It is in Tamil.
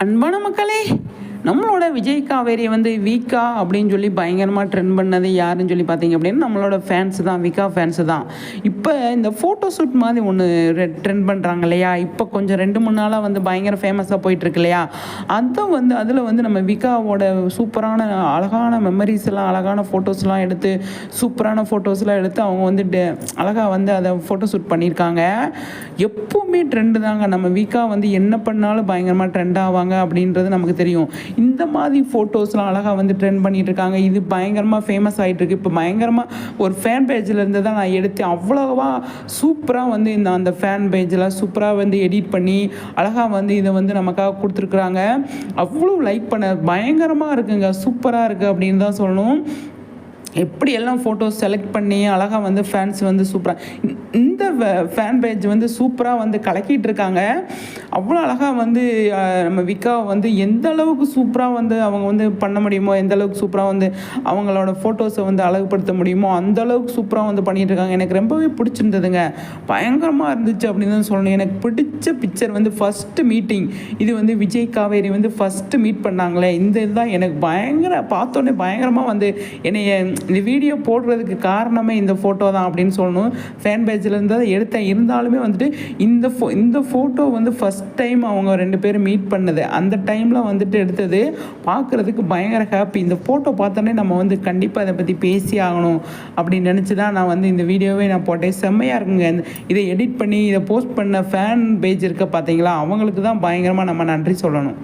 அன்பான மக்களே, நம்மளோட விஜய் காவேரி வந்து வீக்கா அப்படின்னு சொல்லி பயங்கரமாக ட்ரெண்ட் பண்ணது யாருன்னு சொல்லி பார்த்தீங்க அப்படின்னா நம்மளோட ஃபேன்ஸு தான், விகா ஃபேன்ஸு தான். இப்போ இந்த ஃபோட்டோ ஷூட் மாதிரி ஒன்று ட்ரெண்ட் பண்ணுறாங்க இல்லையா, இப்போ கொஞ்சம் 2-3 நாளாக வந்து பயங்கர ஃபேமஸாக போயிட்டுருக்கு இல்லையா. அதை வந்து அதில் வந்து நம்ம விகாவோட சூப்பரான அழகான மெமரிஸ் எல்லாம், அழகான ஃபோட்டோஸ்லாம் எடுத்து, சூப்பரான ஃபோட்டோஸ்லாம் எடுத்து அவங்க வந்து அழகாக வந்து அதை ஃபோட்டோ ஷூட் பண்ணியிருக்காங்க. எப்போவுமே ட்ரெண்டு தாங்க. நம்ம விகா வந்து என்ன பண்ணாலும் பயங்கரமாக ட்ரெண்ட் ஆவாங்க அப்படின்றது நமக்கு தெரியும். இந்த மாதிரி ஃபோட்டோஸ்லாம் அழகாக வந்து ட்ரெண்ட் பண்ணிட்டு இருக்காங்க. இது பயங்கரமாக ஃபேமஸ் ஆகிட்டு இருக்கு. இப்போ பயங்கரமாக ஒரு ஃபேன் பேஜில் இருந்து தான் நான் எடுத்து அவ்வளோவா சூப்பராக வந்து அந்த ஃபேன் பேஜில் சூப்பராக வந்து எடிட் பண்ணி அழகாக வந்து இதை வந்து நமக்காக கொடுத்துருக்குறாங்க. அவ்வளோ லைக் பண்ண பயங்கரமாக இருக்குங்க, சூப்பராக இருக்குது அப்படின்னு தான் சொல்லணும். எப்படியெல்லாம் ஃபோட்டோஸ் செலக்ட் பண்ணி அழகாக வந்து ஃபேன்ஸ் வந்து சூப்பராக இந்த ஃபேன் பேஜ் வந்து சூப்பராக வந்து கலக்கிட்டு இருக்காங்க. அவ்வளோ அழகாக வந்து நம்ம விகாவை வந்து எந்த அளவுக்கு சூப்பராக வந்து அவங்க வந்து பண்ண முடியுமோ, எந்த அளவுக்கு சூப்பராக வந்து அவங்களோட ஃபோட்டோஸை வந்து அழகுபடுத்த முடியுமோ அந்த அளவுக்கு சூப்பராக வந்து பண்ணிகிட்டு இருக்காங்க. எனக்கு ரொம்பவே பிடிச்சிருந்ததுங்க, பயங்கரமாக இருந்துச்சு அப்படின்னு தான் சொல்லணும். எனக்கு பிடிச்ச பிக்சர் வந்து ஃபஸ்ட்டு மீட்டிங், இது வந்து விஜய் காவேரி வந்து ஃபஸ்ட்டு மீட் பண்ணாங்களே, இந்த இதுதான் எனக்கு பார்த்தோன்னே பயங்கரமாக வந்து என்னைய இந்த வீடியோ போடுறதுக்கு காரணமே இந்த ஃபோட்டோ தான் அப்படின்னு சொல்லணும். ஃபேன் பேஜில் இருந்தால் எடுத்தேன், இருந்தாலுமே வந்துட்டு இந்த ஃபோட்டோ வந்து ஃபஸ்ட் டைம் அவங்க 2 பேரும் மீட் பண்ணது, அந்த டைமில் வந்துட்டு எடுத்தது பார்க்குறதுக்கு பயங்கர ஹாப்பி. இந்த ஃபோட்டோ பார்த்தோன்னே நம்ம வந்து கண்டிப்பாக இதை பற்றி பேசி ஆகணும் அப்படின்னு நினச்சி தான் நான் வந்து இந்த வீடியோவே நான் போட்டேன். செம்மையாக இருக்குங்க. இதை எடிட் பண்ணி இதை போஸ்ட் பண்ண ஃபேன் பேஜ் இருக்க பார்த்தீங்களா, அவங்களுக்கு தான் பயங்கரமாக நம்ம நன்றி சொல்லணும்.